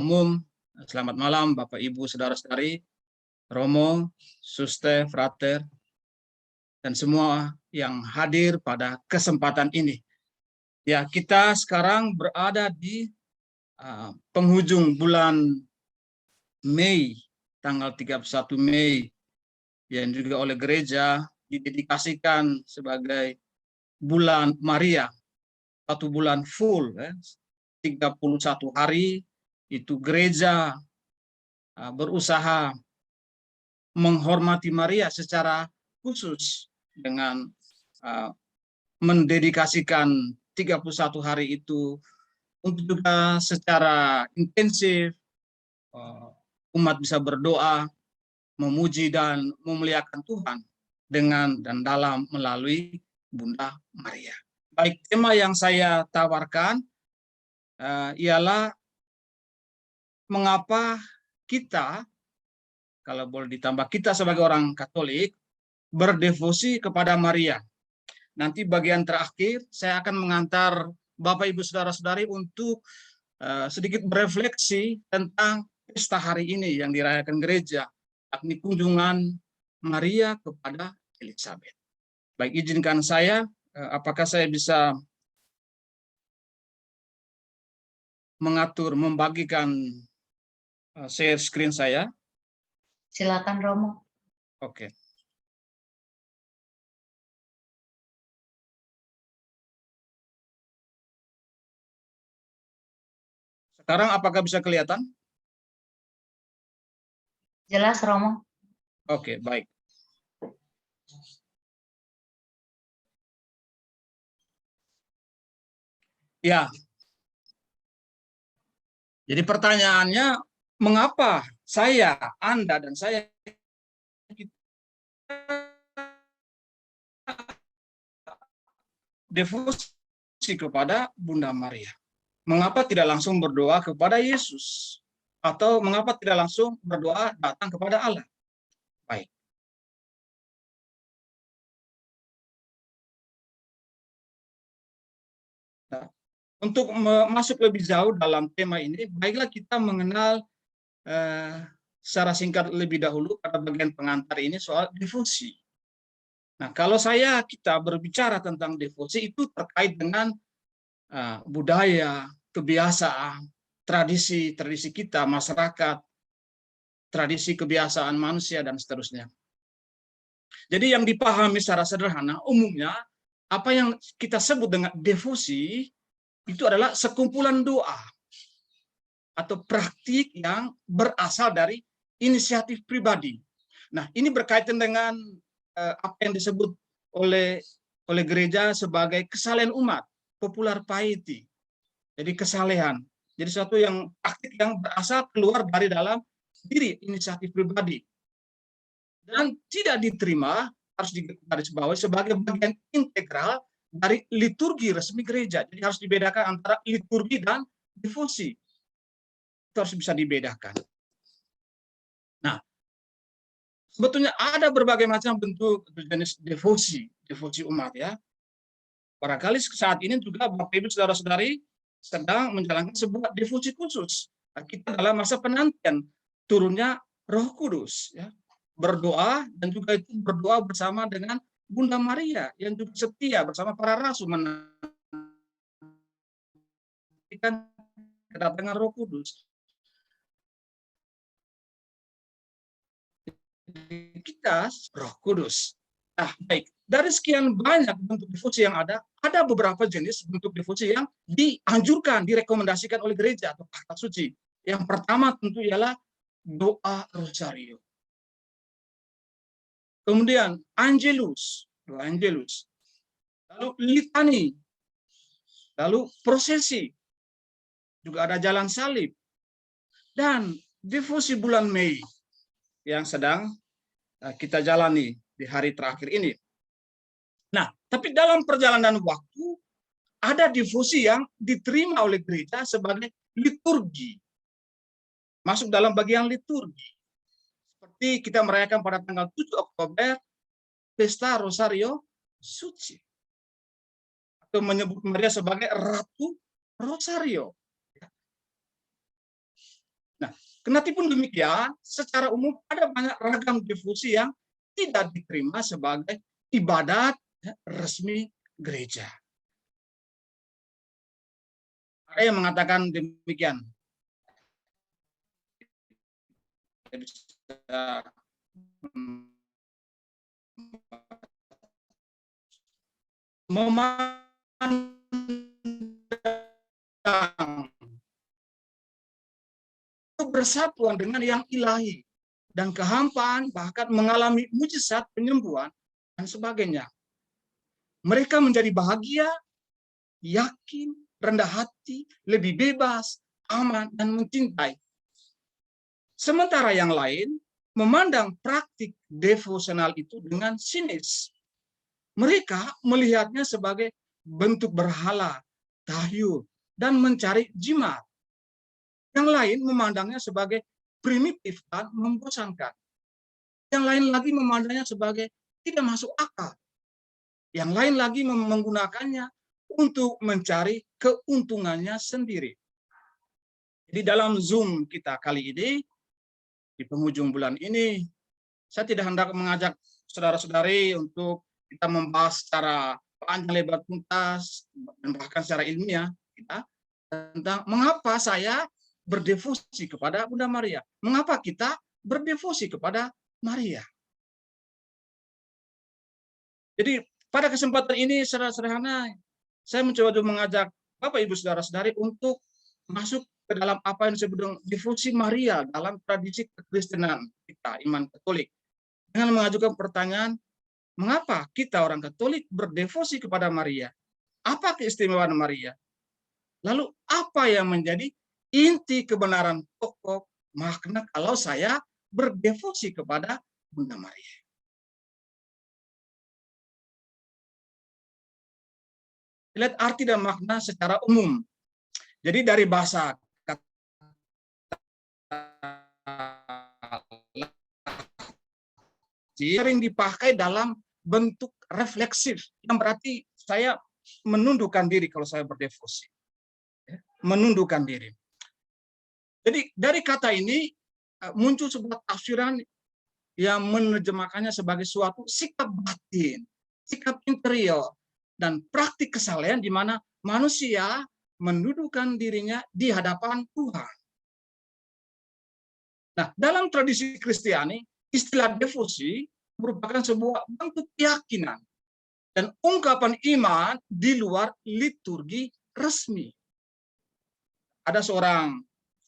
umum. Selamat malam Bapak Ibu Saudara-saudari, Romo, Suster, Frater, dan semua yang hadir pada kesempatan ini. Ya, kita sekarang berada di penghujung bulan Mei, tanggal 31 Mei, yang juga oleh gereja didedikasikan sebagai bulan Maria, satu bulan full, 31 hari itu gereja berusaha menghormati Maria secara khusus dengan mendedikasikan 31 hari itu untuk juga secara intensif umat bisa berdoa, memuji dan memuliakan Tuhan dengan dan dalam melalui Bunda Maria. Baik, tema yang saya tawarkan ialah mengapa kita, kalau boleh ditambah kita sebagai orang Katolik, berdevosi kepada Maria. Nanti bagian terakhir saya akan mengantar Bapak Ibu Saudara-saudari untuk sedikit berefleksi tentang pesta hari ini yang dirayakan gereja, yakni kunjungan Maria kepada Elizabeth. Baik, izinkan saya, apakah saya bisa membagikan share screen saya? Silakan Romo. Oke. Sekarang apakah bisa kelihatan? Jelas Romo. Oke, baik. Ya. Jadi pertanyaannya, mengapa saya, Anda, dan saya devosi kepada Bunda Maria? Mengapa tidak langsung berdoa kepada Yesus? Atau mengapa tidak langsung berdoa datang kepada Allah? Baik. Nah, untuk masuk lebih jauh dalam tema ini, baiklah kita mengenal secara singkat lebih dahulu pada bagian pengantar ini soal devosi. Nah, kalau kita berbicara tentang devosi itu terkait dengan budaya, kebiasaan, tradisi kita, masyarakat, tradisi kebiasaan manusia, dan seterusnya. Jadi yang dipahami secara sederhana, umumnya apa yang kita sebut dengan devosi itu adalah sekumpulan doa atau praktik yang berasal dari inisiatif pribadi. Nah, ini berkaitan dengan apa yang disebut oleh gereja sebagai kesalehan umat, popular piety. Jadi kesalehan. Jadi suatu yang praktik yang berasal keluar dari dalam diri inisiatif pribadi. Dan tidak diterima, harus digarisbawahi sebagai bagian integral dari liturgi resmi gereja. Jadi harus dibedakan antara liturgi dan devosi. Itu harus bisa dibedakan. Nah, sebetulnya ada berbagai macam bentuk jenis devosi umat ya. Barangkali saat ini juga Bapak Ibu Saudara-saudari sedang menjalankan sebuah devosi khusus. Nah, kita dalam masa penantian turunnya Roh Kudus ya. Berdoa dan juga itu berdoa bersama dengan Bunda Maria yang juga setia bersama para rasul menantikan kedatangan Roh Kudus. Kita Roh Kudus. Nah, baik. Dari sekian banyak bentuk devosi yang ada beberapa jenis bentuk devosi yang dianjurkan, direkomendasikan oleh gereja atau akta suci. Yang pertama tentu ialah doa rosario. Kemudian angelus, doa angelus. Lalu litani. Lalu prosesi. Juga ada jalan salib. Dan devosi bulan Mei yang sedang kita jalani di hari terakhir ini. Nah, tapi dalam perjalanan waktu ada devosi yang diterima oleh gereja sebagai liturgi. Masuk dalam bagian liturgi. Seperti kita merayakan pada tanggal 7 Oktober Pesta Rosario Suci. Atau menyebut Maria sebagai Ratu Rosario. Nah, kenatipun demikian, secara umum ada banyak ragam devosi yang tidak diterima sebagai ibadat resmi gereja. Ada yang mengatakan demikian. Memandang bersatuan dengan yang ilahi dan kehampaan, bahkan mengalami mujizat penyembuhan dan sebagainya. Mereka menjadi bahagia, yakin, rendah hati, lebih bebas, aman, dan mencintai. Sementara yang lain memandang praktik devosional itu dengan sinis. Mereka melihatnya sebagai bentuk berhala, tahyul, dan mencari jimat. Yang lain memandangnya sebagai primitif dan membosankan. Yang lain lagi memandangnya sebagai tidak masuk akal. Yang lain lagi menggunakannya untuk mencari keuntungannya sendiri. Jadi dalam Zoom kita kali ini, di penghujung bulan ini, saya tidak hendak mengajak saudara-saudari untuk kita membahas secara panjang lebar tuntas dan bahkan secara ilmiah kita tentang mengapa saya berdevosi kepada Bunda Maria. Mengapa kita berdevosi kepada Maria. Jadi pada kesempatan ini secara sederhana saya mencoba untuk mengajak Bapak Ibu Saudara-saudari untuk masuk ke dalam apa yang disebut dengan devosi Maria dalam tradisi kekristenan kita, iman Katolik. Dengan mengajukan pertanyaan, mengapa kita orang Katolik berdevosi kepada Maria? Apa keistimewaan Maria? Lalu apa yang menjadi inti kebenaran pokok makna kalau saya berdevosi kepada Bunda Maria? Lihat arti dan makna secara umum. Jadi dari bahasa kata sering dipakai dalam bentuk refleksif, yang berarti saya menundukkan diri kalau saya berdevosi. Menundukkan diri. Jadi dari kata ini muncul sebuah tafsiran yang menerjemahkannya sebagai suatu sikap batin, sikap interior, dan praktik kesalehan di mana manusia mendudukkan dirinya di hadapan Tuhan. Nah, dalam tradisi Kristiani, istilah devosi merupakan sebuah bentuk keyakinan dan ungkapan iman di luar liturgi resmi. Ada seorang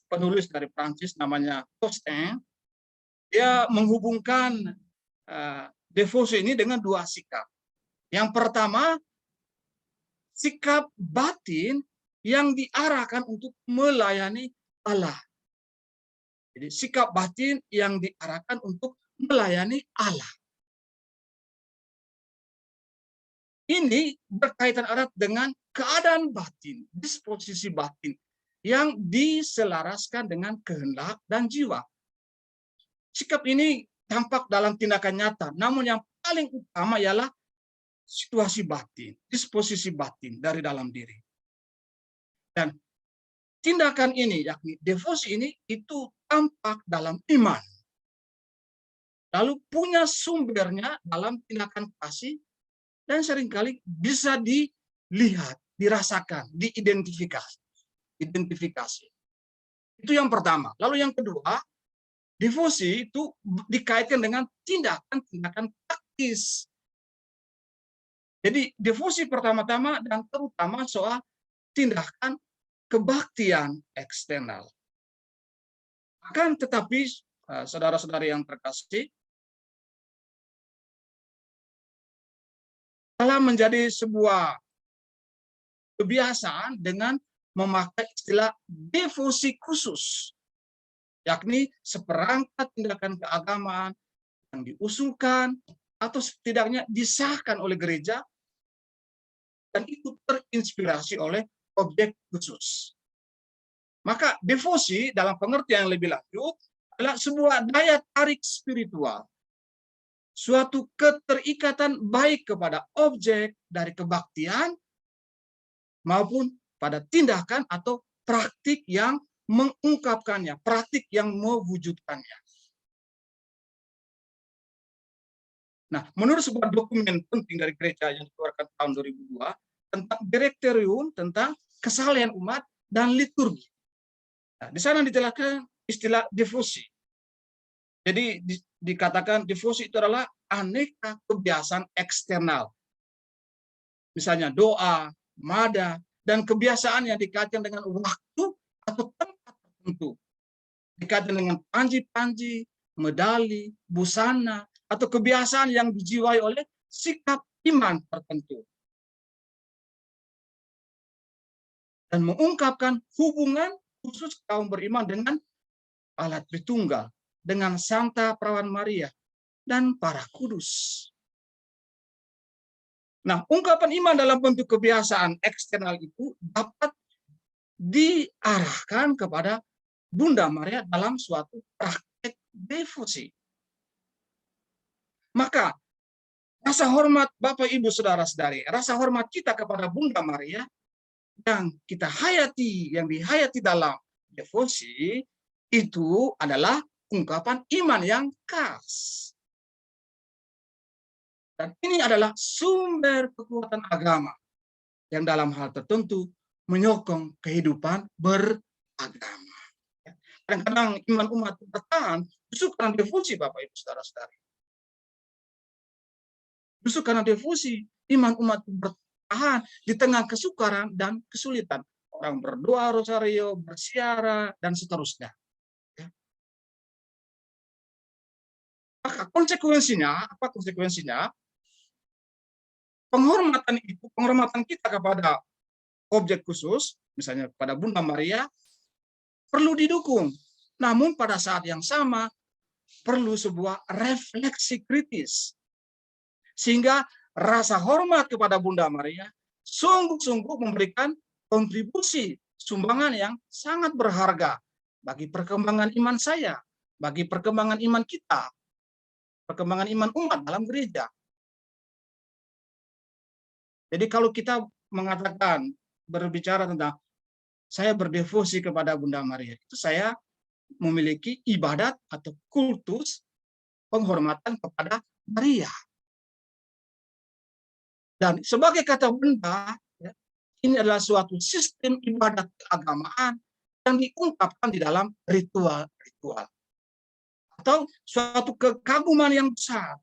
penulis dari Prancis namanya Costin, dia menghubungkan devosi ini dengan dua sikap. Yang pertama, sikap batin yang diarahkan untuk melayani Allah. Jadi sikap batin yang diarahkan untuk melayani Allah. Ini berkaitan erat dengan keadaan batin, disposisi batin yang diselaraskan dengan kehendak dan jiwa. Sikap ini tampak dalam tindakan nyata, namun yang paling utama ialah situasi batin, disposisi batin dari dalam diri. Dan tindakan ini, yakni devosi ini, itu tampak dalam iman. Lalu punya sumbernya dalam tindakan kasih, dan seringkali bisa dilihat, dirasakan, diidentifikasi. Itu yang pertama. Lalu yang kedua, devosi itu dikaitkan dengan tindakan-tindakan praktis. Jadi devosi pertama-tama dan terutama soal tindakan kebaktian eksternal. Akan tetapi, saudara-saudari yang terkasih, telah menjadi sebuah kebiasaan dengan memakai istilah devosi khusus, yakni seperangkat tindakan keagamaan yang diusulkan atau setidaknya disahkan oleh gereja dan itu terinspirasi oleh objek khusus. Maka devosi dalam pengertian yang lebih lanjut adalah sebuah daya tarik spiritual, suatu keterikatan baik kepada objek dari kebaktian maupun pada tindakan atau praktik yang mengungkapkannya, praktik yang mewujudkannya. Nah, menurut sebuah dokumen penting dari gereja yang dikeluarkan tahun 2002 tentang direktorium tentang kesalehan umat dan liturgi. Nah, di sana dijelaskan istilah devosi. Jadi dikatakan devosi itu adalah aneka kebiasaan eksternal. Misalnya doa, mada, dan kebiasaan yang dikaitkan dengan waktu atau tempat tertentu. Dikaitkan dengan panji-panji, medali, busana, atau kebiasaan yang dijiwai oleh sikap iman tertentu. Dan mengungkapkan hubungan khusus kaum beriman dengan alat Tritunggal, dengan Santa Perawan Maria, dan para kudus. Nah, ungkapan iman dalam bentuk kebiasaan eksternal itu dapat diarahkan kepada Bunda Maria dalam suatu praktek devosi. Maka rasa hormat Bapak Ibu Saudara-saudari, rasa hormat kita kepada Bunda Maria yang kita hayati, yang dihayati dalam devosi itu adalah ungkapan iman yang khas. Dan ini adalah sumber kekuatan agama yang dalam hal tertentu menyokong kehidupan beragama. Kadang-kadang iman umat bertahan justru karena devosi, Bapak Ibu Saudara-saudari. Justru karena devosi, iman umat bertahan di tengah kesukaran dan kesulitan. Orang berdoa rosario, bersiara, dan seterusnya. Maka konsekuensinya, apa konsekuensinya? Penghormatan kita kepada objek khusus, misalnya kepada Bunda Maria, perlu didukung. Namun pada saat yang sama, perlu sebuah refleksi kritis. Sehingga rasa hormat kepada Bunda Maria sungguh-sungguh memberikan kontribusi sumbangan yang sangat berharga bagi perkembangan iman saya, bagi perkembangan iman kita, perkembangan iman umat dalam gereja. Jadi kalau kita mengatakan, berbicara tentang saya berdevosi kepada Bunda Maria, itu saya memiliki ibadat atau kultus penghormatan kepada Maria. Dan sebagai kata Bunda, ini adalah suatu sistem ibadat keagamaan yang diungkapkan di dalam ritual-ritual. Atau suatu kekaguman yang besar.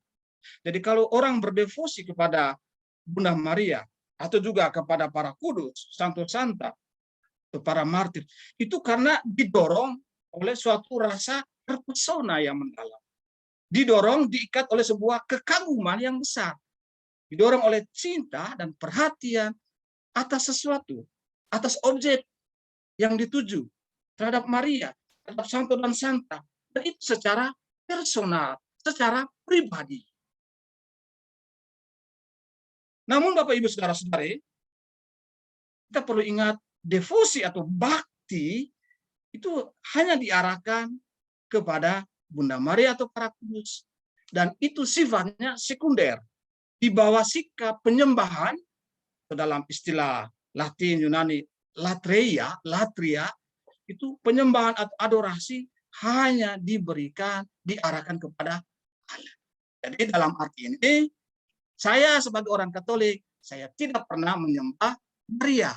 Jadi kalau orang berdevosi kepada Bunda Maria, atau juga kepada para kudus, santo-santa, atau para martir, itu karena didorong oleh suatu rasa terpesona yang mendalam. Didorong, diikat oleh sebuah kekaguman yang besar. Didorong oleh cinta dan perhatian atas sesuatu, atas objek yang dituju terhadap Maria, terhadap santo dan santa, dan itu secara personal, secara pribadi. Namun Bapak Ibu Saudara-saudari, kita perlu ingat devosi atau bakti itu hanya diarahkan kepada Bunda Maria atau para kudus. Dan itu sifatnya sekunder. Di bawah sikap penyembahan, dalam istilah Latin Yunani latria, itu penyembahan atau adorasi hanya diarahkan kepada Allah. Jadi dalam arti ini, saya sebagai orang Katolik, saya tidak pernah menyembah Maria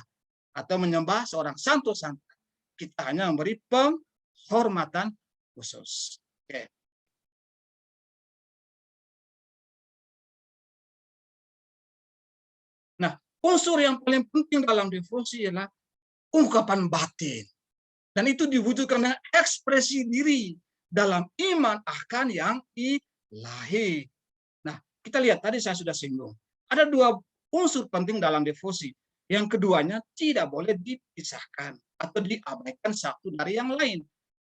atau menyembah seorang santo-santa. Kita hanya memberi penghormatan khusus. Oke. Nah, unsur yang paling penting dalam devosi adalah ungkapan batin. Dan itu diwujudkan dengan ekspresi diri dalam iman akan yang ilahi. Nah, kita lihat tadi saya sudah singgung. Ada dua unsur penting dalam devosi. Yang keduanya tidak boleh dipisahkan atau diabaikan satu dari yang lain.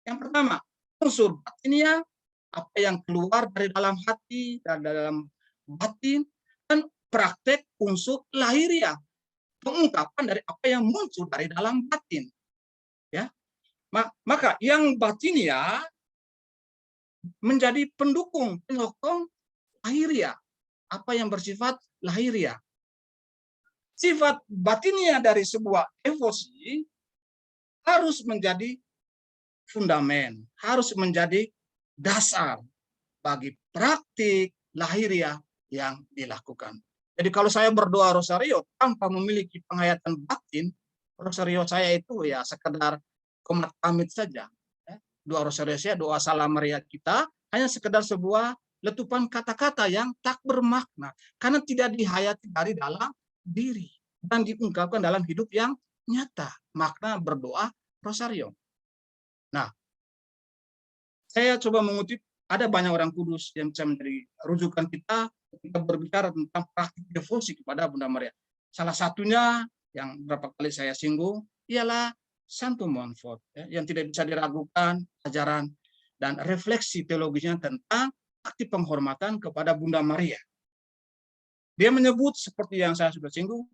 Yang pertama, unsur batinnya, apa yang keluar dari dalam hati dan dalam batin, dan praktek unsur lahiriah, pengungkapan dari apa yang muncul dari dalam batin. Ya, maka yang batinnya menjadi pendukung, penyokong lahiriah, apa yang bersifat lahiriah. Sifat batinnya dari sebuah devosi harus menjadi fundamen, harus menjadi dasar bagi praktik lahiriah yang dilakukan. Jadi kalau saya berdoa rosario tanpa memiliki penghayatan batin, rosario saya itu ya sekedar komat pamit saja. Doa rosario saya, doa salam Maria kita, hanya sekedar sebuah letupan kata-kata yang tak bermakna, karena tidak dihayati dari dalam diri dan diungkapkan dalam hidup yang nyata, makna berdoa rosario. Nah, saya coba mengutip, ada banyak orang kudus yang bisa menjadi rujukan kita ketika berbicara tentang praktik devosi kepada Bunda Maria. Salah satunya yang beberapa kali saya singgung ialah Santo Montfort, yang tidak bisa diragukan ajaran dan refleksi teologisnya tentang arti penghormatan kepada Bunda Maria. Dia menyebut seperti yang saya sudah singgung,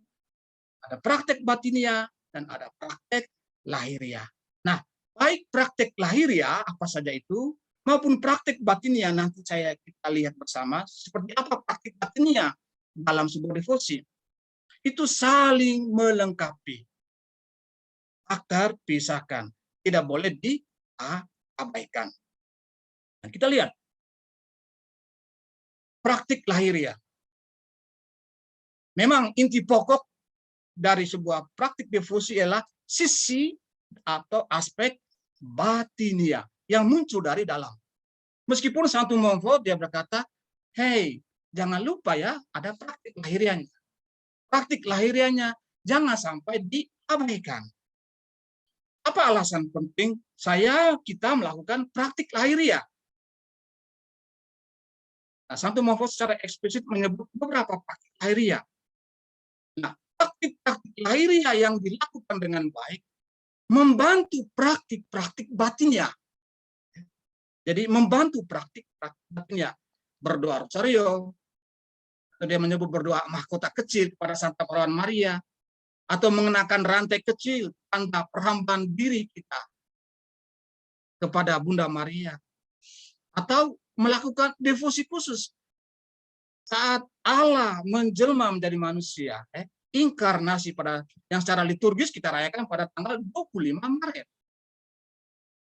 ada praktek batinia dan ada praktek lahiriah. Nah, baik praktek lahiriah apa saja itu maupun praktek batinia nanti kita lihat bersama seperti apa praktek batinia dalam sebuah devosi. Itu saling melengkapi. Akar pisahkan, tidak boleh diabaikan. Dan kita lihat praktik lahiriah. Memang inti pokok dari sebuah praktik devosi ialah sisi atau aspek batinia yang muncul dari dalam. Meskipun Santo Montfort dia berkata, hey, jangan lupa ya ada praktik lahiriahnya. Praktik lahiriahnya jangan sampai diabaikan. Apa alasan penting kita melakukan praktik lahiriah? Nah, Santo Montfort secara eksplisit menyebut beberapa praktik lahiriah. Nah, praktik-praktik lahiriah yang dilakukan dengan baik membantu praktik-praktik batinnya. Jadi membantu praktik-praktik batinnya. Berdoa rosario, atau dia menyebut berdoa mahkota kecil kepada Santa Perawan Maria, atau mengenakan rantai kecil tanda perhambaan diri kita kepada Bunda Maria, atau melakukan devosi khusus saat Allah menjelma menjadi manusia, inkarnasi pada yang secara liturgis kita rayakan pada tanggal 25 Maret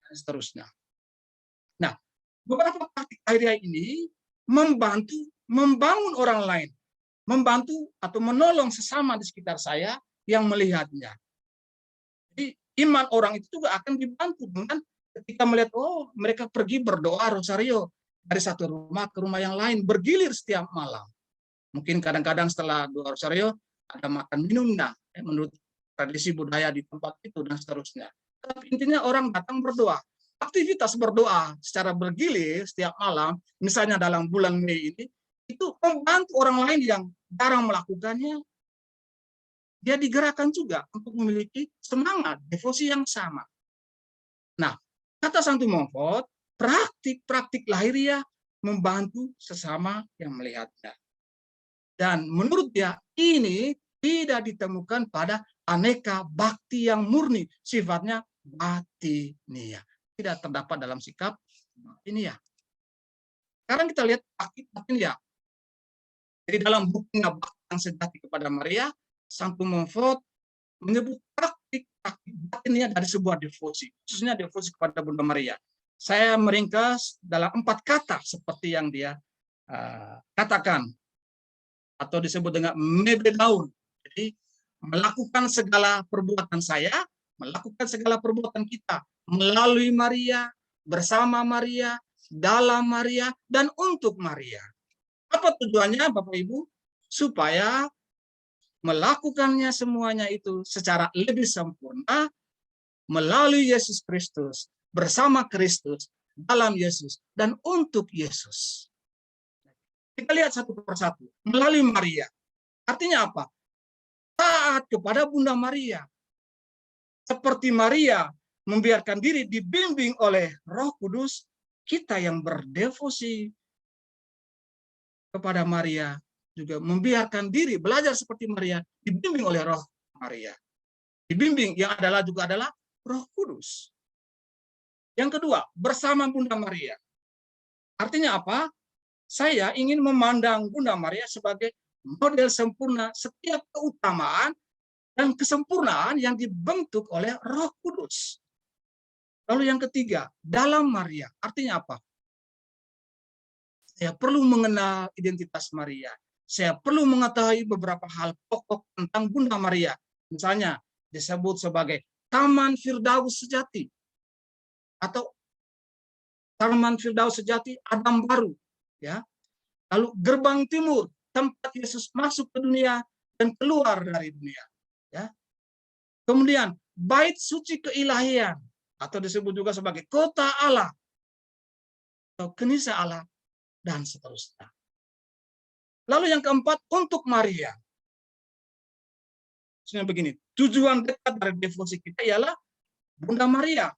dan seterusnya. Nah, beberapa praktik lahiriah ini membantu membangun orang lain, membantu atau menolong sesama di sekitar saya yang melihatnya. Jadi iman orang itu juga akan dibantu dengan ketika melihat, oh mereka pergi berdoa rosario dari satu rumah ke rumah yang lain, bergilir setiap malam. Mungkin kadang-kadang setelah doa rosario ada makan minumnya, menurut tradisi budaya di tempat itu dan seterusnya. Tapi intinya orang datang berdoa. Aktivitas berdoa secara bergilir setiap malam, misalnya dalam bulan Mei ini, itu membantu orang lain yang jarang melakukannya. Dia digerakkan juga untuk memiliki semangat devosi yang sama. Nah, kata Santo Montfort, praktik-praktik lahiriah membantu sesama yang melihatnya. Dan menurut dia, ini tidak ditemukan pada aneka bakti yang murni, sifatnya batinia. Tidak terdapat dalam sikap batinia. Sekarang kita lihat bakti batinia. Jadi dalam bukunya Bakti yang Sejati kepada Maria, Santo Montfort menyebut praktik-praktik batinia dari sebuah devosi, khususnya devosi kepada Bunda Maria. Saya meringkas dalam 4 kata seperti yang dia katakan, atau disebut dengan mebedaun. Jadi melakukan segala perbuatan saya, melakukan segala perbuatan kita melalui Maria, bersama Maria, dalam Maria, dan untuk Maria. Apa tujuannya Bapak Ibu? Supaya melakukannya semuanya itu secara lebih sempurna melalui Yesus Kristus, bersama Kristus, dalam Yesus, dan untuk Yesus. Kita lihat satu persatu. Melalui Maria. Artinya apa? Taat kepada Bunda Maria. Seperti Maria membiarkan diri dibimbing oleh Roh Kudus, kita yang berdevosi kepada Maria juga membiarkan diri belajar seperti Maria, dibimbing oleh Roh Maria. Dibimbing yang juga adalah Roh Kudus. Yang kedua, bersama Bunda Maria. Artinya apa? Saya ingin memandang Bunda Maria sebagai model sempurna setiap keutamaan dan kesempurnaan yang dibentuk oleh Roh Kudus. Lalu yang ketiga, dalam Maria. Artinya apa? Saya perlu mengenal identitas Maria. Saya perlu mengetahui beberapa hal pokok tentang Bunda Maria. Misalnya disebut sebagai Taman Firdaus Sejati. Atau Taman Firdaus Sejati Adam Baru. Ya. Lalu gerbang timur, tempat Yesus masuk ke dunia dan keluar dari dunia. Ya. Kemudian bait suci keilahian atau disebut juga sebagai kota Allah atau kenisa Allah dan seterusnya. Lalu yang keempat untuk Maria. Maksudnya begini, tujuan dekat dari devosi kita ialah Bunda Maria.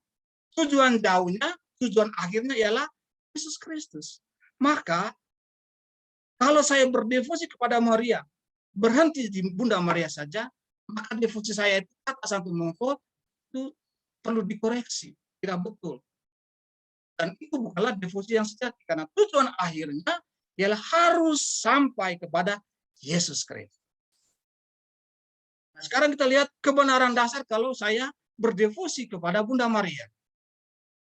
Tujuan jauhnya, tujuan akhirnya ialah Yesus Kristus. Maka kalau saya berdevosi kepada Maria, berhenti di Bunda Maria saja, maka devosi saya itu kata Santo Monfort itu perlu dikoreksi, tidak betul. Dan itu bukanlah devosi yang sejati, karena tujuan akhirnya ialah harus sampai kepada Yesus Kristus. Nah, sekarang kita lihat kebenaran dasar kalau saya berdevosi kepada Bunda Maria.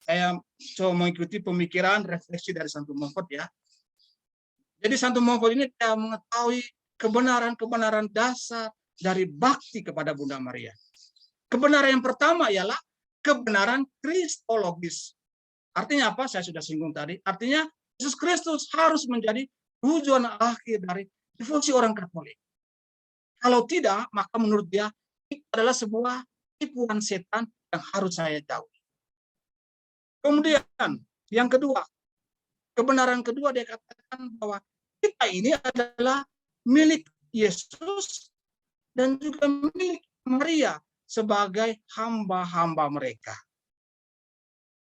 Saya coba mengikuti pemikiran refleksi dari Santo Monfort ya. Jadi Santo Monfort ini dia mengetahui kebenaran-kebenaran dasar dari bakti kepada Bunda Maria. Kebenaran yang pertama ialah kebenaran kristologis. Artinya apa? Saya sudah singgung tadi. Artinya Yesus Kristus harus menjadi tujuan akhir dari devosi orang Katolik. Kalau tidak, maka menurut dia itu adalah sebuah tipuan setan yang harus saya jauhi. Kemudian yang kedua, kebenaran kedua dia katakan bahwa kita ini adalah milik Yesus dan juga milik Maria sebagai hamba-hamba mereka.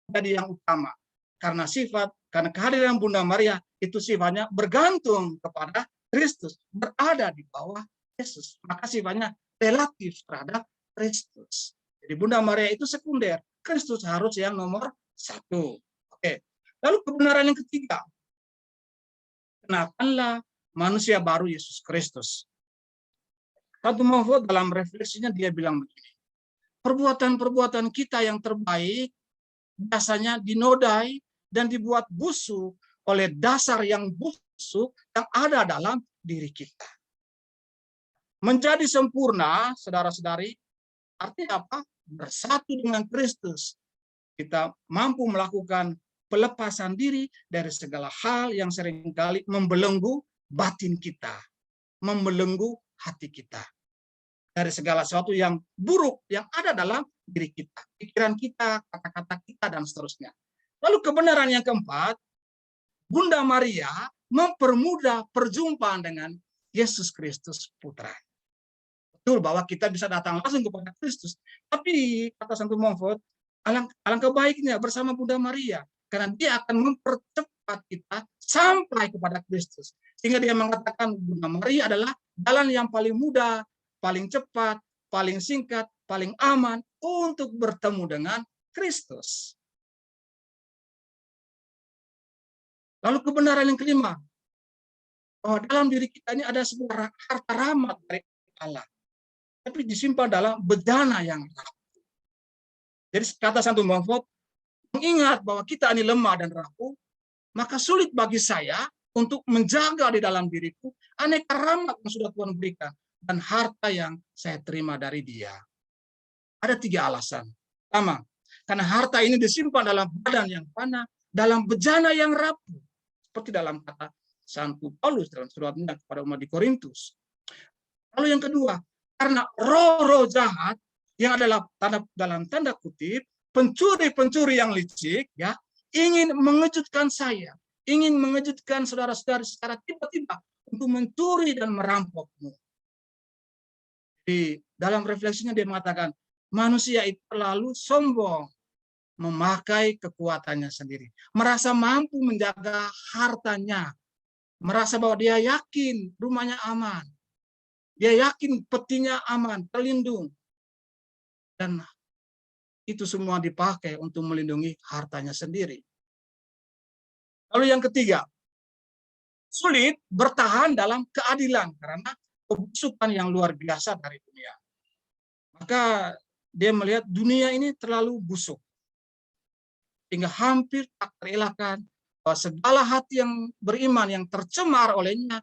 Jadi yang utama, karena kehadiran Bunda Maria itu sifatnya bergantung kepada Kristus, berada di bawah Yesus. Maka sifatnya relatif terhadap Kristus. Jadi Bunda Maria itu sekunder, Kristus harus yang nomor satu. Oke. Lalu kebenaran yang ketiga, kenakanlah manusia baru Yesus Kristus. Santo Monfort dalam refleksinya dia bilang begini, perbuatan-perbuatan kita yang terbaik biasanya dinodai dan dibuat busuk oleh dasar yang busuk yang ada dalam diri kita. Menjadi sempurna, saudara-saudari, artinya apa? Bersatu dengan Kristus. Kita mampu melakukan pelepasan diri dari segala hal yang seringkali membelenggu batin kita, membelenggu hati kita. Dari segala sesuatu yang buruk yang ada dalam diri kita, pikiran kita, kata-kata kita, dan seterusnya. Lalu kebenaran yang keempat, Bunda Maria mempermudah perjumpaan dengan Yesus Kristus Putra. Betul bahwa kita bisa datang langsung kepada Kristus, tapi kata Santo Monfort, alangkah baiknya bersama Bunda Maria, karena dia akan mempercepat kita sampai kepada Kristus. Sehingga dia mengatakan Bunda Maria adalah jalan yang paling mudah, paling cepat, paling singkat, paling aman untuk bertemu dengan Kristus. Lalu kebenaran yang kelima, bahwa dalam diri kita ini ada sebuah harta rahmat dari Allah, tapi disimpan dalam bejana yang rapuh. Jadi kata Santo Monfort, mengingat bahwa kita ini lemah dan rapuh, maka sulit bagi saya untuk menjaga di dalam diriku aneka rahmat yang sudah Tuhan berikan dan harta yang saya terima dari Dia. Ada 3 alasan. Pertama, karena harta ini disimpan dalam badan yang fana, dalam bejana yang rapuh, seperti dalam kata Santo Paulus dalam suratnya kepada umat di Korintus. Lalu yang kedua, karena roh-roh jahat yang adalah dalam tanda kutip pencuri-pencuri yang licik, ya, ingin mengejutkan saya, ingin mengejutkan saudara-saudari secara tiba-tiba untuk mencuri dan merampokmu. Di dalam refleksinya dia mengatakan, manusia itu terlalu sombong, memakai kekuatannya sendiri, merasa mampu menjaga hartanya, merasa bahwa dia yakin rumahnya aman, dia yakin petinya aman, terlindung, dan itu semua dipakai untuk melindungi hartanya sendiri. Lalu yang ketiga, sulit bertahan dalam keadilan karena kebusukan yang luar biasa dari dunia. Maka dia melihat dunia ini terlalu busuk. sehingga hampir tak terelakkan bahwa segala hati yang beriman yang tercemar olehnya,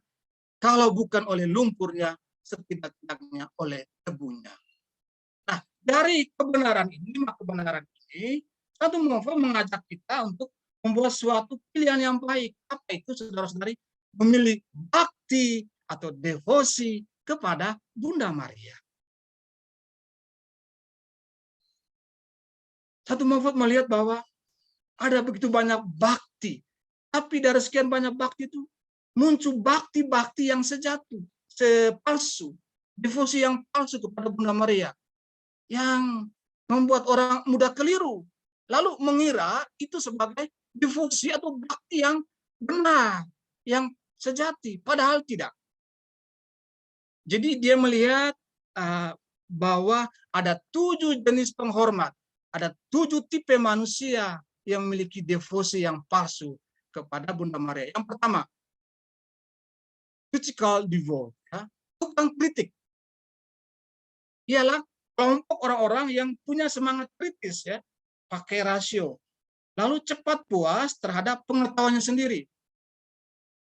kalau bukan oleh lumpurnya, setidak-tidaknya oleh debunya. Nah, dari kebenaran ini, 5 kebenaran ini, satu Muhammad mengajak kita untuk membuat suatu pilihan yang baik. Apa itu, saudara-saudari? Memilih bakti atau devosi kepada Bunda Maria. Satu Muhammad melihat bahwa ada begitu banyak bakti, tapi dari sekian banyak bakti itu muncul bakti-bakti yang sejati, sepalsu, devosi yang palsu kepada Bunda Maria, yang membuat orang mudah keliru, lalu mengira itu sebagai devosi atau bakti yang benar, yang sejati, padahal tidak. Jadi dia melihat bahwa ada 7 jenis penghormat, ada 7 tipe manusia yang memiliki devosi yang palsu kepada Bunda Maria. Yang pertama, critical devote, ya, tukang kritik. Ialah kelompok orang-orang yang punya semangat kritis, ya, pakai rasio, lalu cepat puas terhadap pengetahuannya sendiri.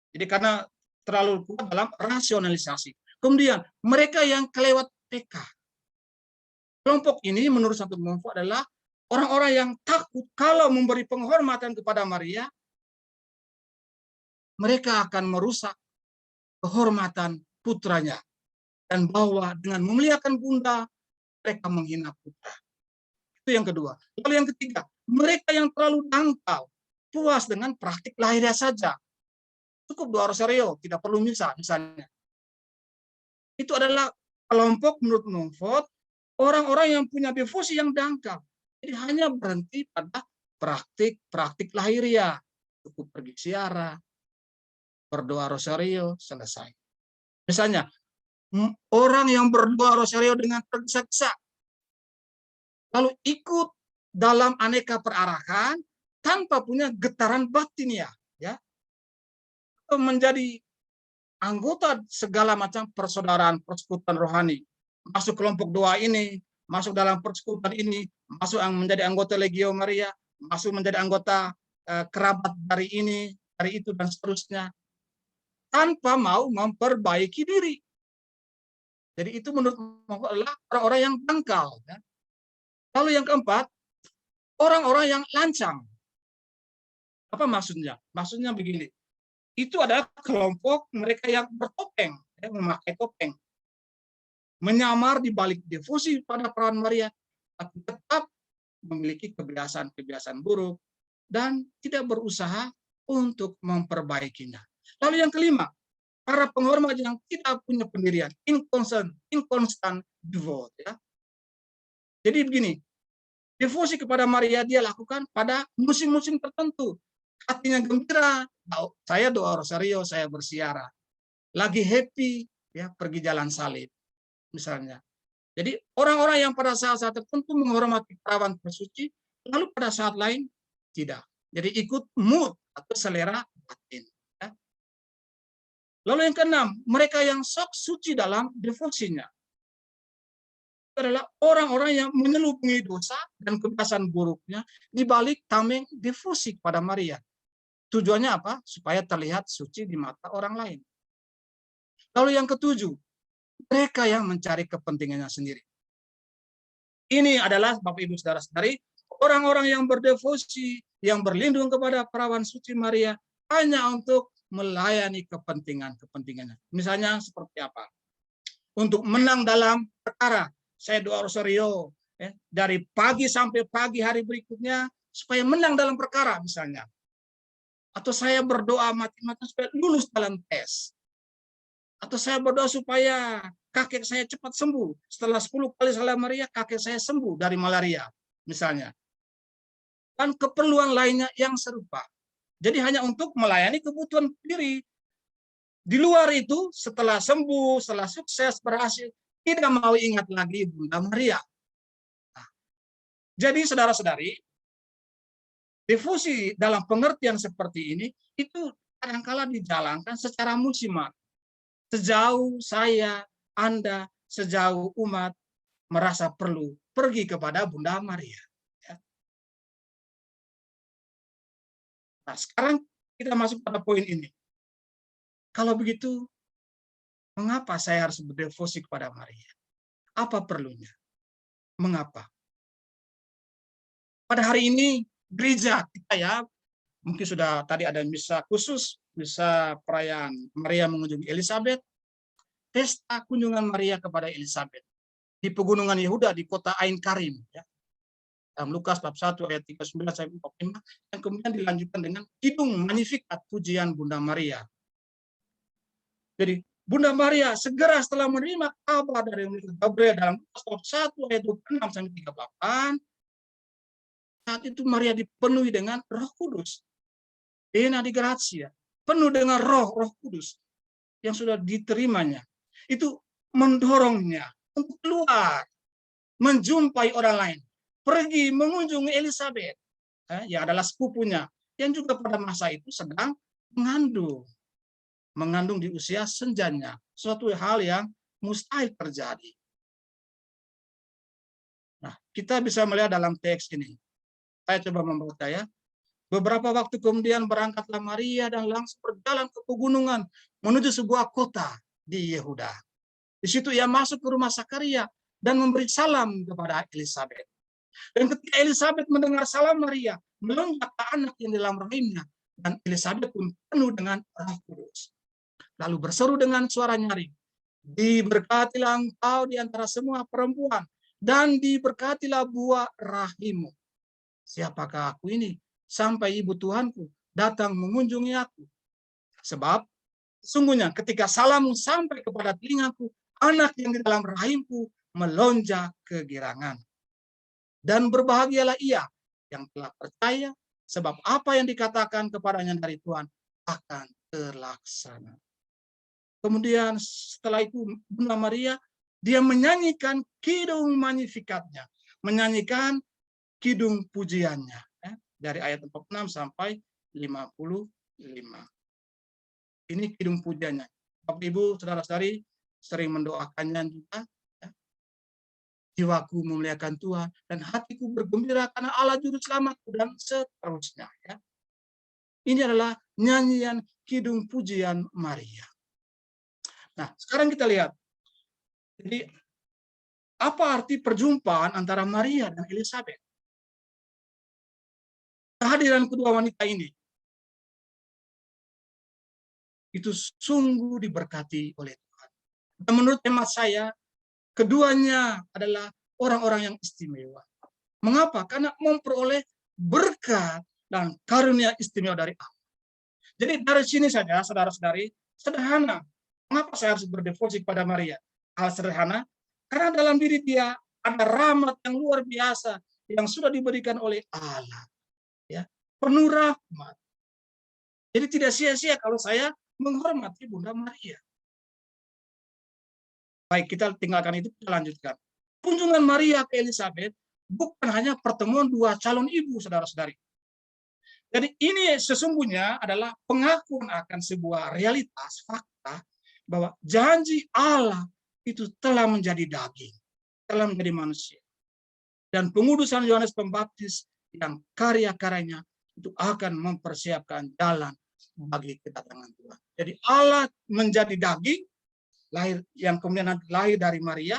Jadi karena terlalu kuat dalam rasionalisasi. Kemudian mereka yang kelewat PK. Kelompok ini menurut satu kelompok adalah orang-orang yang takut kalau memberi penghormatan kepada Maria, mereka akan merusak kehormatan putranya. Dan bahwa dengan memuliakan Bunda, mereka menghina putra. Itu yang kedua. Lalu yang ketiga, mereka yang terlalu dangkal, puas dengan praktik lahiriah saja. Cukup doa rosario, tidak perlu misa misalnya. Itu adalah kelompok menurut Mumford, orang-orang yang punya devosi yang dangkal. Jadi hanya berhenti pada praktik lahiriah. Cukup pergi ziarah, berdoa rosario, selesai. Misalnya, orang yang berdoa rosario dengan tergesa-gesa, lalu ikut dalam aneka perarakan tanpa punya getaran batin, ya, menjadi anggota segala macam persaudaraan, persekutuan rohani, masuk kelompok doa ini, masuk dalam persekutuan ini, masuk menjadi anggota Legio Maria, masuk menjadi anggota kerabat dari ini, dari itu, dan seterusnya, tanpa mau memperbaiki diri. Jadi itu menurut adalah orang-orang yang dangkal. Ya. Lalu yang keempat, orang-orang yang lancang. Apa maksudnya? Maksudnya begini, itu adalah kelompok mereka yang bertopeng, ya, memakai topeng, menyamar di balik devosi pada perawan Maria, tapi tetap memiliki kebiasaan-kebiasaan buruk dan tidak berusaha untuk memperbaikinya. Lalu yang kelima, para penghormat yang tidak punya pendirian, inconstant devote. Ya. Jadi begini, devosi kepada Maria dia lakukan pada musim-musim tertentu. Hatinya gembira, saya doa rosario, saya bersiara. Lagi happy, ya, pergi jalan salib, misalnya. Jadi orang-orang yang pada saat-saat tertentu menghormati perawan tersuci, lalu pada saat lain tidak. Jadi ikut mood atau selera batin. Ya. Lalu yang keenam, mereka yang sok suci dalam devosinya. Itu adalah orang-orang yang menyelubungi dosa dan kebiasaan buruknya di balik tameng devosi kepada Maria. Tujuannya apa? Supaya terlihat suci di mata orang lain. Lalu yang ketujuh, mereka yang mencari kepentingannya sendiri. Ini adalah Bapak Ibu Saudara-saudari, orang-orang yang berdevosi, yang berlindung kepada perawan suci Maria hanya untuk melayani kepentingannya. Misalnya seperti apa? Untuk menang dalam perkara, saya doa rosario ya, dari pagi sampai pagi hari berikutnya supaya menang dalam perkara misalnya. Atau saya berdoa mati-matian supaya lulus dalam tes. Atau saya berdoa supaya kakek saya cepat sembuh. Setelah 10 kali salat Maria, kakek saya sembuh dari malaria, misalnya. Dan keperluan lainnya yang serupa. Jadi hanya untuk melayani kebutuhan diri. Di luar itu, setelah sembuh, setelah sukses, berhasil, tidak mau ingat lagi Bunda Maria. Nah, jadi saudara-saudari, devosi dalam pengertian seperti ini, itu kadang-kala dijalankan secara musiman. Sejauh saya, Anda, sejauh umat merasa perlu pergi kepada Bunda Maria. Nah, sekarang kita masuk pada poin ini. Kalau begitu, mengapa saya harus berdevosi kepada Maria? Apa perlunya? Mengapa? Pada hari ini gereja kita ya, mungkin sudah tadi ada misa khusus, misa perayaan Maria mengunjungi Elizabeth, pesta kunjungan Maria kepada Elizabeth di pegunungan Yehuda di kota Ain Karim ya. Dalam Lukas bab 1 ayat 39 sampai 45 yang kemudian dilanjutkan dengan kidung magnificat pujian Bunda Maria. Jadi Bunda Maria segera setelah menerima kabar dari Gabriel dalam Lukas bab 1 ayat 26 sampai 38, saat itu Maria dipenuhi dengan Roh Kudus. Dena di gratia, penuh dengan Roh Kudus yang sudah diterimanya. Itu mendorongnya untuk keluar, menjumpai orang lain, pergi mengunjungi Elizabeth, yang adalah sepupunya, yang juga pada masa itu sedang mengandung di usia senjanya, suatu hal yang mustahil terjadi. Nah, kita bisa melihat dalam teks ini. Saya coba membaca ya. Beberapa waktu kemudian berangkatlah Maria dan langsung berjalan ke pegunungan menuju sebuah kota di Yehuda. Di situ ia masuk ke rumah Sakaria dan memberi salam kepada Elizabeth. Dan ketika Elizabeth mendengar salam Maria, melonjak ke anak yang di dalam rahimnya, dan Elizabeth pun penuh dengan Roh Kudus. Lalu berseru dengan suara nyaring, diberkatilah engkau di antara semua perempuan, dan diberkatilah buah rahimmu. Siapakah aku ini? Sampai ibu Tuhanku datang mengunjungi aku. Sebab sungguhnya ketika salammu sampai kepada telingaku, anak yang di dalam rahimku melonjak kegirangan. Dan berbahagialah ia yang telah percaya, sebab apa yang dikatakan kepadanya dari Tuhan akan terlaksana. Kemudian setelah itu Bunda Maria, dia menyanyikan kidung magnificatnya, menyanyikan kidung pujiannya. Dari ayat 46 sampai 55. Ini kidung pujiannya. Bapak Ibu, saudara-saudari sering mendoakannya juga. Jiwaku memuliakan Tuhan dan hatiku bergembira karena Allah juru selamatku dan seterusnya. Ya. Ini adalah nyanyian kidung pujian Maria. Nah, sekarang kita lihat. Jadi, apa arti perjumpaan antara Maria dan Elizabeth? Kehadiran kedua wanita ini itu sungguh diberkati oleh Tuhan. Dan menurut hemat saya, keduanya adalah orang-orang yang istimewa. Mengapa? Karena memperoleh berkat dan karunia istimewa dari Allah. Jadi dari sini saja, saudara-saudari, sederhana. Mengapa saya harus berdevosi kepada Maria? Hal sederhana, karena dalam diri dia ada rahmat yang luar biasa yang sudah diberikan oleh Allah. Ya, penuh rahmat. Jadi tidak sia-sia kalau saya menghormati Bunda Maria. Baik, kita tinggalkan itu, kita lanjutkan. Kunjungan Maria ke Elizabeth bukan hanya pertemuan dua calon ibu, saudara-saudari. Jadi ini sesungguhnya adalah pengakuan akan sebuah realitas, fakta, bahwa janji Allah itu telah menjadi daging, telah menjadi manusia. Dan pengudusan Yohanes Pembaptis yang karya-karyanya itu akan mempersiapkan jalan bagi kedatangan Tuhan. Jadi Allah menjadi daging, lahir yang kemudian lahir dari Maria,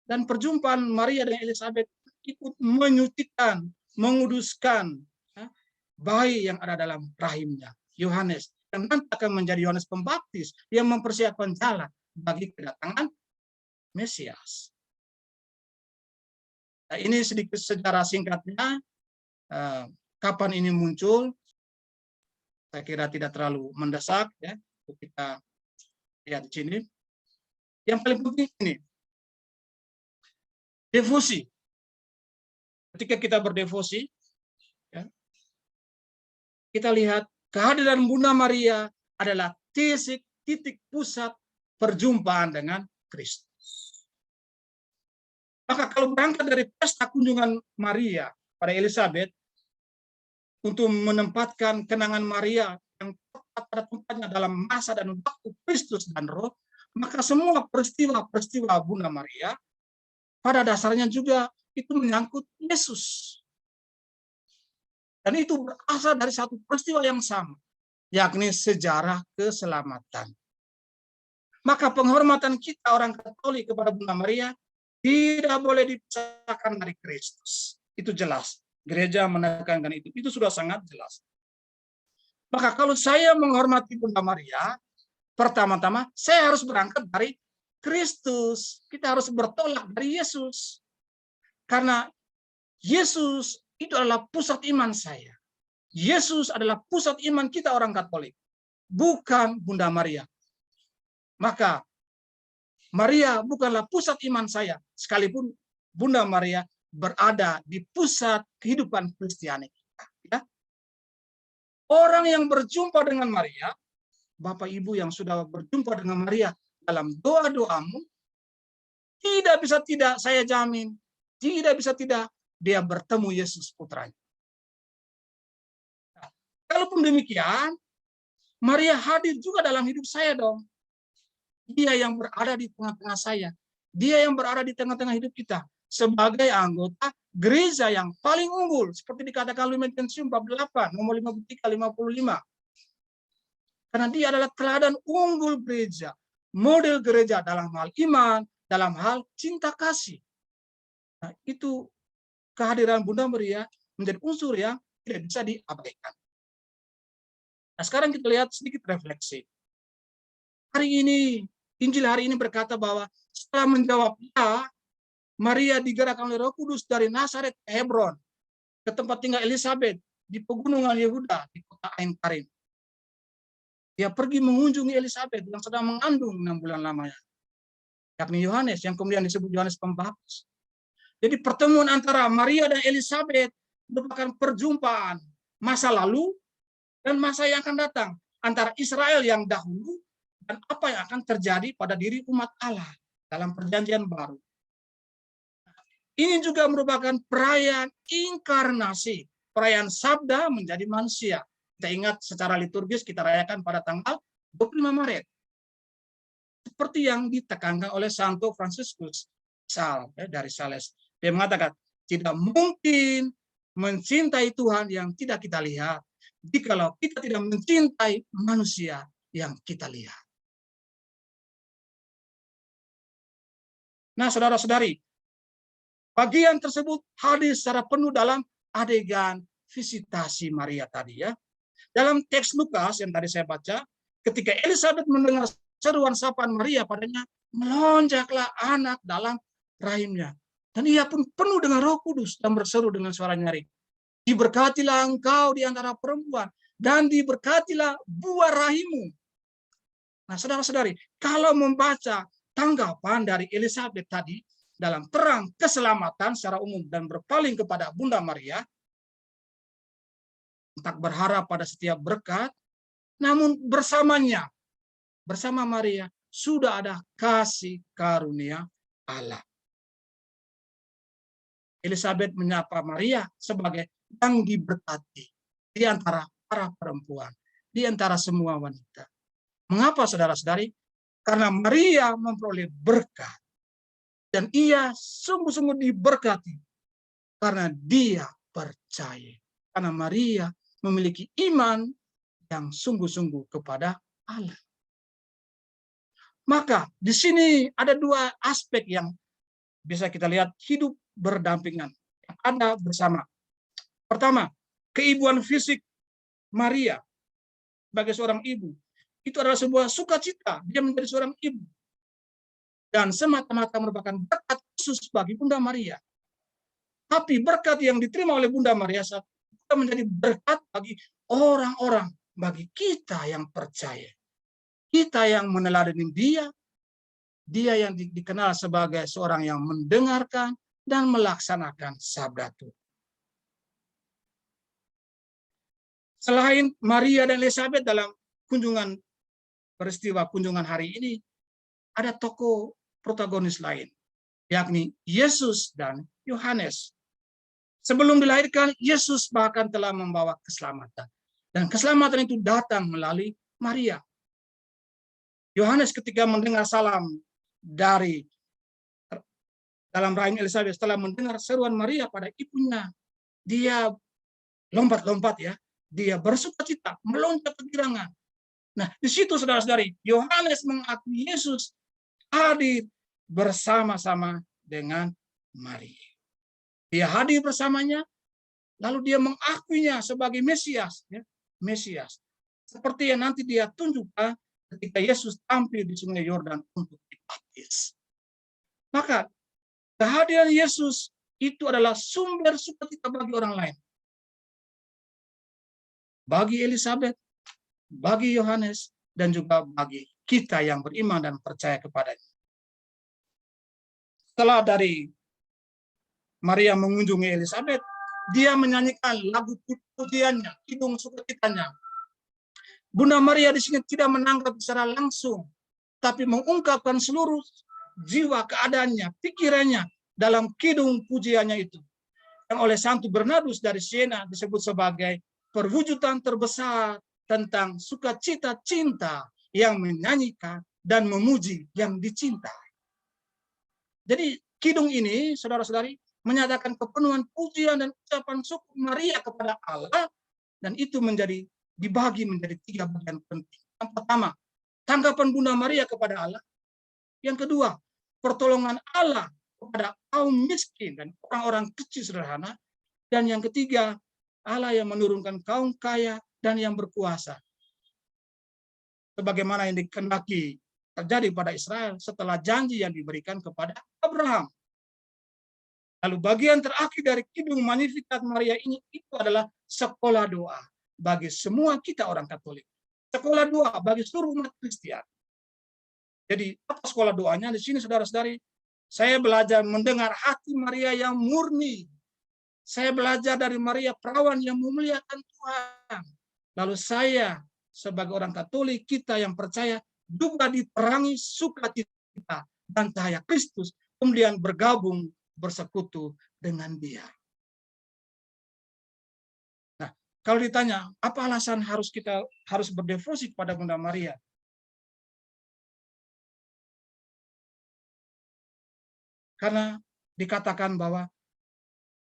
dan perjumpaan Maria dan Elizabeth ikut menyucikan, menguduskan bayi yang ada dalam rahimnya, Yohanes, dan nanti akan menjadi Yohanes Pembaptis yang mempersiapkan jalan bagi kedatangan Mesias. Nah, ini sedikit secara singkatnya kapan ini muncul. Saya kira tidak terlalu mendesak ya untuk kita lihat di sini. Yang paling penting ini devosi. Ketika kita berdevosi, ya, kita lihat kehadiran Bunda Maria adalah titik pusat perjumpaan dengan Kristus. Maka kalau berangkat dari pesta kunjungan Maria pada Elizabeth untuk menempatkan kenangan Maria yang tepat pada tempatnya dalam masa dan waktu Kristus dan Roh, maka semua peristiwa-peristiwa Bunda Maria pada dasarnya juga itu menyangkut Yesus. Dan itu berasal dari satu peristiwa yang sama, yakni sejarah keselamatan. Maka penghormatan kita orang Katolik kepada Bunda Maria tidak boleh dipisahkan dari Kristus. Itu jelas. Gereja menekankan itu. Itu sudah sangat jelas. Maka kalau saya menghormati Bunda Maria, pertama-tama saya harus berangkat dari Kristus. Kita harus bertolak dari Yesus. Karena Yesus itu adalah pusat iman saya. Yesus adalah pusat iman kita orang Katolik. Bukan Bunda Maria. Maka Maria bukanlah pusat iman saya, sekalipun Bunda Maria berada di pusat kehidupan Kristiani kita. Ya. Orang yang berjumpa dengan Maria, Bapak Ibu yang sudah berjumpa dengan Maria dalam doa-doamu, tidak bisa tidak saya jamin, tidak bisa tidak dia bertemu Yesus putranya. Nah, kalaupun demikian, Maria hadir juga dalam hidup saya dong. Dia yang berada di tengah-tengah saya. Dia yang berada di tengah-tengah hidup kita. Sebagai anggota gereja yang paling unggul. Seperti dikatakan Lumen Gentium bab 8, nomor 53-55. Karena dia adalah teladan unggul gereja. Model gereja dalam hal iman, dalam hal cinta kasih. Nah, itu kehadiran Bunda Maria menjadi unsur yang tidak bisa diabaikan. Nah, sekarang kita lihat sedikit refleksi. Hari ini Injil hari ini berkata bahwa setelah menjawab ya, Maria digerakkan oleh Roh Kudus dari Nazaret ke Hebron, ke tempat tinggal Elizabeth di pegunungan Yehuda di kota Ain Karim. Dia pergi mengunjungi Elizabeth yang sedang mengandung 6 bulan lamanya, yakni Yohanes yang kemudian disebut Yohanes Pembaptis. Jadi pertemuan antara Maria dan Elizabeth merupakan perjumpaan masa lalu dan masa yang akan datang antara Israel yang dahulu dan apa yang akan terjadi pada diri umat Allah dalam perjanjian baru. Ini juga merupakan perayaan inkarnasi, perayaan sabda menjadi manusia. Kita ingat secara liturgis kita rayakan pada tanggal 25 Maret. Seperti yang ditekankan oleh Santo Fransiskus dari Sales. Dia mengatakan, tidak mungkin mencintai Tuhan yang tidak kita lihat, jikalau kita tidak mencintai manusia yang kita lihat. Nah, saudara-saudari, bagian tersebut hadir secara penuh dalam adegan visitasi Maria tadi ya. Dalam teks Lukas yang tadi saya baca, ketika Elizabeth mendengar seruan sapaan Maria padanya, melonjaklah anak dalam rahimnya. Dan ia pun penuh dengan Roh Kudus dan berseru dengan suara nyaring, diberkatilah engkau di antara perempuan, dan diberkatilah buah rahimmu. Nah, saudara-saudari, kalau membaca tanggapan dari Elizabeth tadi dalam terang keselamatan secara umum dan berpaling kepada Bunda Maria, tak berharap pada setiap berkat, namun bersamanya, bersama Maria, sudah ada kasih karunia Allah. Elizabeth menyapa Maria sebagai yang diberkati di antara para perempuan, di antara semua wanita. Mengapa saudara-saudari? Karena Maria memperoleh berkat. Dan ia sungguh-sungguh diberkati. Karena dia percaya. Karena Maria memiliki iman yang sungguh-sungguh kepada Allah. Maka di sini ada dua aspek yang bisa kita lihat hidup berdampingan. Yang ada bersama. Pertama, keibuan fisik Maria sebagai seorang ibu. Itu adalah sebuah sukacita. Dia menjadi seorang ibu. Dan semata-mata merupakan berkat khusus bagi Bunda Maria. Tapi berkat yang diterima oleh Bunda Maria saat itu menjadi berkat bagi orang-orang, bagi kita yang percaya. Kita yang meneladani dia yang dikenal sebagai seorang yang mendengarkan dan melaksanakan sabda Tuhan. Selain Maria dan Elizabeth dalam peristiwa kunjungan hari ini, ada tokoh protagonis lain, yakni Yesus dan Yohanes. Sebelum dilahirkan, Yesus bahkan telah membawa keselamatan. Dan keselamatan itu datang melalui Maria. Yohanes ketika mendengar salam dari dalam rahim Elizabeth, setelah mendengar seruan Maria pada ibunya, dia lompat-lompat ya. Dia bersukacita, meloncat kegirangan. Nah, di situ saudara-saudari, Yohanes mengakui Yesus hadir bersama-sama dengan Maria. Dia hadir bersamanya, lalu dia mengakuinya sebagai Mesias, ya, Mesias. Seperti yang nanti dia tunjukkan ketika Yesus tampil di Sungai Yordan untuk dibaptis. Maka kehadiran Yesus itu adalah sumber sukacita bagi orang lain. Bagi Elizabeth, bagi Yohanes, dan juga bagi kita yang beriman dan percaya kepadanya. Setelah dari Maria mengunjungi Elizabeth, dia menyanyikan lagu pujiannya, kidung sukacitanya. Bunda Maria di sini tidak menangkap secara langsung, tapi mengungkapkan seluruh jiwa keadaannya, pikirannya dalam kidung pujiannya itu. Yang oleh Santo Bernardus dari Siena disebut sebagai perwujudan terbesar tentang sukacita cinta yang menyanyikan dan memuji yang dicintai. Jadi kidung ini, saudara-saudari, menyatakan kepenuhan pujian dan ucapan syukur Maria kepada Allah, dan itu dibagi menjadi 3 bagian penting. Yang pertama, tanggapan Bunda Maria kepada Allah. Yang kedua, pertolongan Allah kepada kaum miskin dan orang-orang kecil sederhana. Dan yang ketiga, Allah yang menurunkan kaum kaya dan yang berkuasa. Sebagaimana yang dikehendaki terjadi pada Israel setelah janji yang diberikan kepada Abraham. Lalu bagian terakhir dari kidung Magnificat Maria ini itu adalah sekolah doa bagi semua kita orang Katolik. Sekolah doa bagi seluruh umat Kristen. Jadi apa sekolah doanya di sini, saudara-saudari? Saya belajar mendengar hati Maria yang murni. Saya belajar dari Maria perawan yang memuliakan Tuhan. Lalu saya sebagai orang Katolik, kita yang percaya juga diterangi sukacita dan cahaya Kristus, kemudian bergabung bersekutu dengan Dia. Nah, kalau ditanya apa alasan kita harus berdevosi kepada Bunda Maria? Karena dikatakan bahwa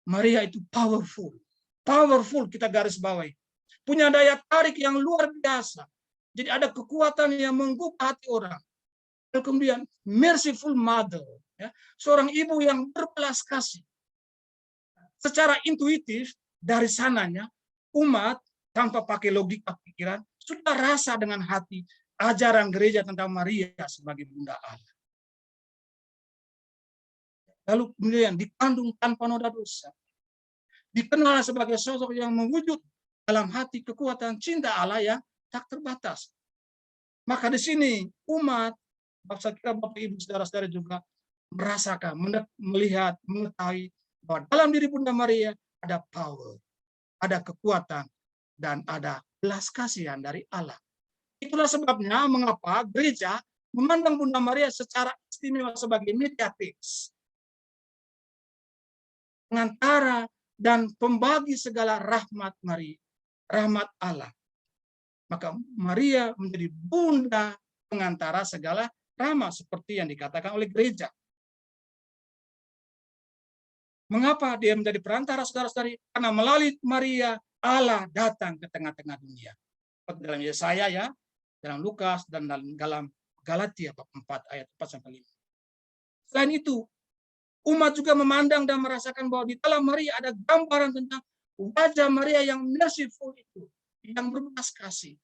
Maria itu powerful. Powerful kita garis bawahi. Punya daya tarik yang luar biasa. Jadi ada kekuatan yang menggugah hati orang. Dan kemudian merciful mother, ya, seorang ibu yang berbelas kasih. Secara intuitif dari sananya umat tanpa pakai logika pikiran sudah rasa dengan hati ajaran gereja tentang Maria sebagai Bunda Allah. Lalu kemudian dikandung tanpa noda dosa. Dikenal sebagai sosok yang mewujud dalam hati kekuatan cinta Allah yang tak terbatas. Maka di sini umat, saya kira Bapak Ibu Saudara-saudara juga merasakan, melihat, mengetahui bahwa dalam diri Bunda Maria ada power, ada kekuatan, dan ada belas kasihan dari Allah. Itulah sebabnya mengapa gereja memandang Bunda Maria secara istimewa sebagai mediatrix, pengantara dan pembagi segala rahmat Maria, rahmat Allah. Maka Maria menjadi bunda pengantara segala rahmat seperti yang dikatakan oleh gereja. Mengapa dia menjadi perantara, saudara-saudari? Karena melalui Maria Allah datang ke tengah-tengah dunia. Dalam Yesaya ya, dalam Lukas dan dalam Galatia bab 4 ayat 4 sampai 5. Selain itu, umat juga memandang dan merasakan bahwa di dalam Maria ada gambaran tentang wajah Maria yang merciful itu, yang berbelas kasih.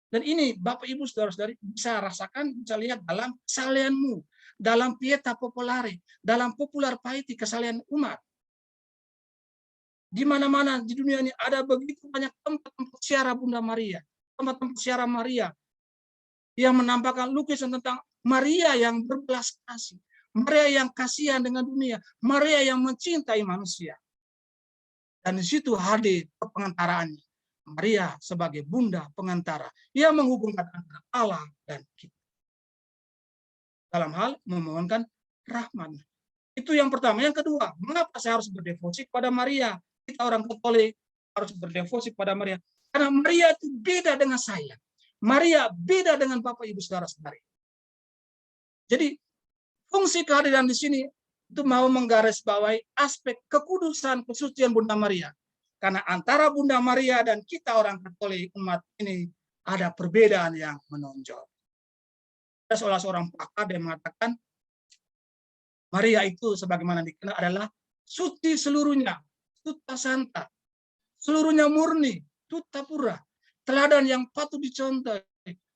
Dan ini Bapak Ibu Saudara-saudari bisa rasakan, bisa lihat dalam kesalehanmu, dalam Pieta Popolare, dalam Popular Piety kesalehan umat. Di mana-mana di dunia ini ada begitu banyak tempat-tempat ziarah Bunda Maria, tempat-tempat ziarah Maria yang menampakkan lukisan tentang Maria yang berbelas kasih, Maria yang kasihan dengan dunia, Maria yang mencintai manusia. Dan di situ hadir pengantaraannya. Maria sebagai bunda pengantara yang menghubungkan antara Allah dan kita. Dalam hal memohonkan rahmat. Itu yang pertama. Yang kedua, mengapa saya harus berdevosi kepada Maria? Kita orang Katolik harus berdevosi kepada Maria. Karena Maria itu beda dengan saya. Maria beda dengan Bapak Ibu Saudara-saudari. Jadi fungsi kehadiran di sini itu mau menggarisbawahi aspek kekudusan kesucian Bunda Maria. Karena antara Bunda Maria dan kita orang Katolik umat ini ada perbedaan yang menonjol. Ada salah seorang pakar yang mengatakan Maria itu sebagaimana dikenal adalah suci seluruhnya, tutta santa, seluruhnya murni, tutta pura, teladan yang patut dicontoh,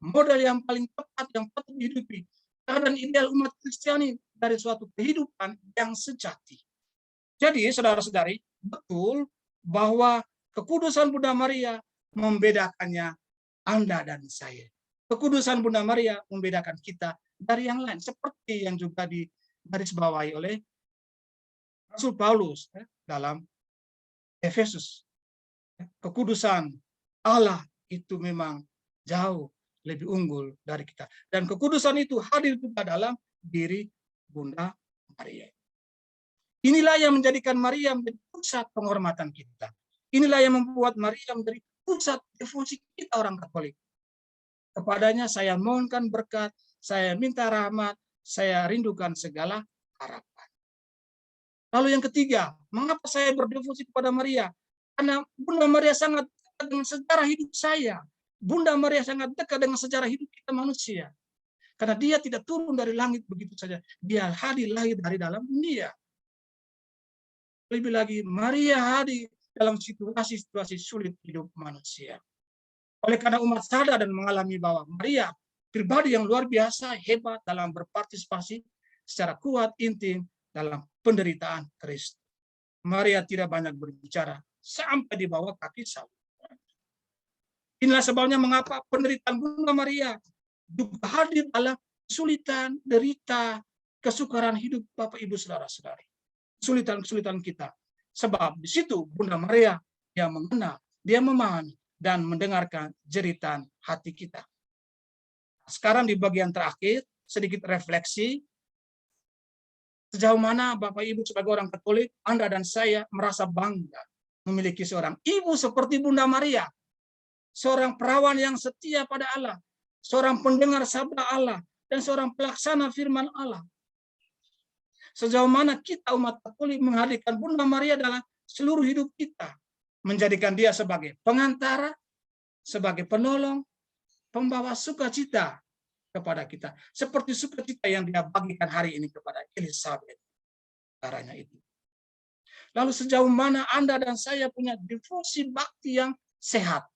model yang paling tepat yang patut dihidupi, teladan ideal umat Kristiani dari suatu kehidupan yang sejati. Jadi, saudara-saudari, betul bahwa kekudusan Bunda Maria membedakannya Anda dan saya. Kekudusan Bunda Maria membedakan kita dari yang lain, seperti yang juga digarisbawahi oleh Rasul Paulus dalam Efesus. Kekudusan Allah itu memang jauh lebih unggul dari kita. Dan kekudusan itu hadir juga dalam diri Bunda Maria. Inilah yang menjadikan Maria menjadi pusat penghormatan kita. Inilah yang membuat Maria menjadi pusat devosi kita orang Katolik. Kepadanya saya mohonkan berkat, saya minta rahmat, saya rindukan segala harapan. Lalu yang ketiga, mengapa saya berdevosi kepada Maria? Karena Bunda Maria sangat dekat dengan sejarah hidup saya. Bunda Maria sangat dekat dengan sejarah hidup kita manusia. Karena dia tidak turun dari langit begitu saja. Dia hadir lahir dari dalam dunia. Lebih lagi, Maria hadir dalam situasi-situasi sulit hidup manusia. Oleh karena umat sadar dan mengalami bahwa Maria pribadi yang luar biasa, hebat dalam berpartisipasi secara kuat, intim dalam penderitaan Kristus. Maria tidak banyak berbicara sampai di bawah kaki salib. Inilah sebabnya mengapa penderitaan Bunda Maria juga hadir dalam kesulitan, derita, kesukaran hidup Bapak Ibu Saudara-saudari. Kesulitan-kesulitan kita. Sebab di situ Bunda Maria dia mengenal, dia memahami dan mendengarkan jeritan hati kita. Sekarang di bagian terakhir sedikit refleksi sejauh mana Bapak Ibu sebagai orang Katolik, Anda dan saya merasa bangga memiliki seorang ibu seperti Bunda Maria, seorang perawan yang setia pada Allah, seorang pendengar sabda Allah, dan seorang pelaksana firman Allah. Sejauh mana kita umat Katolik menghadirkan Bunda Maria dalam seluruh hidup kita, menjadikan dia sebagai pengantara, sebagai penolong, pembawa sukacita kepada kita, seperti sukacita yang dia bagikan hari ini kepada Elizabeth, caranya itu. Lalu sejauh mana Anda dan saya punya devosi bakti yang sehat,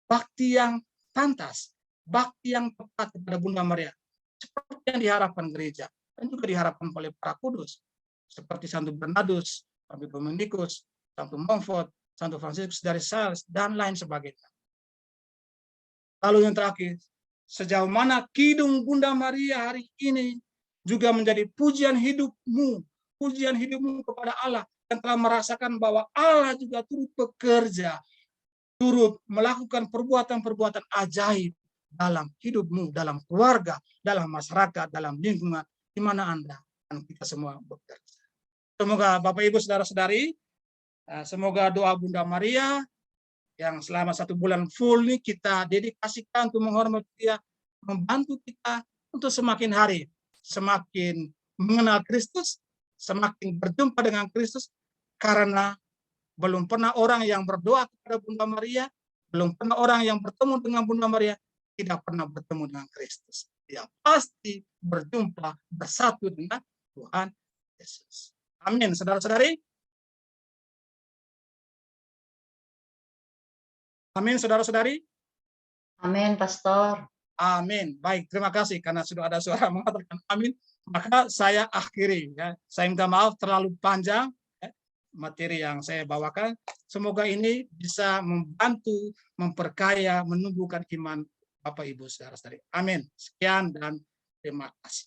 bakti yang pantas, bakti yang tepat kepada Bunda Maria, seperti yang diharapkan gereja dan juga diharapkan oleh para kudus, seperti Santo Bernardus, Santo Dominikus, Santo Montfort, Santo Franciscus dari Sales, dan lain sebagainya. Lalu yang terakhir, sejauh mana kidung Bunda Maria hari ini juga menjadi pujian hidupmu kepada Allah, yang telah merasakan bahwa Allah juga turut bekerja, turut melakukan perbuatan-perbuatan ajaib dalam hidupmu, dalam keluarga, dalam masyarakat, dalam lingkungan di mana Anda dan kita semua bekerja. Semoga Bapak Ibu Saudara-saudari, semoga doa Bunda Maria yang selama 1 bulan full ini kita dedikasikan untuk menghormati dia, membantu kita untuk semakin hari semakin mengenal Kristus, semakin berjumpa dengan Kristus, karena belum pernah orang yang berdoa kepada Bunda Maria, belum pernah orang yang bertemu dengan Bunda Maria tidak pernah bertemu dengan Kristus. Dia pasti berjumpa, bersatu dengan Tuhan Yesus. Amin, saudara-saudari. Amin, saudara-saudari. Amin, Pastor. Amin. Baik, terima kasih karena sudah ada suara mengatakan amin. Maka saya akhiri. Ya. Saya minta maaf terlalu panjang materi yang saya bawakan. Semoga ini bisa membantu, memperkaya, menumbuhkan iman Bapak Ibu Saudara-saudari. Amin. Sekian dan terima kasih.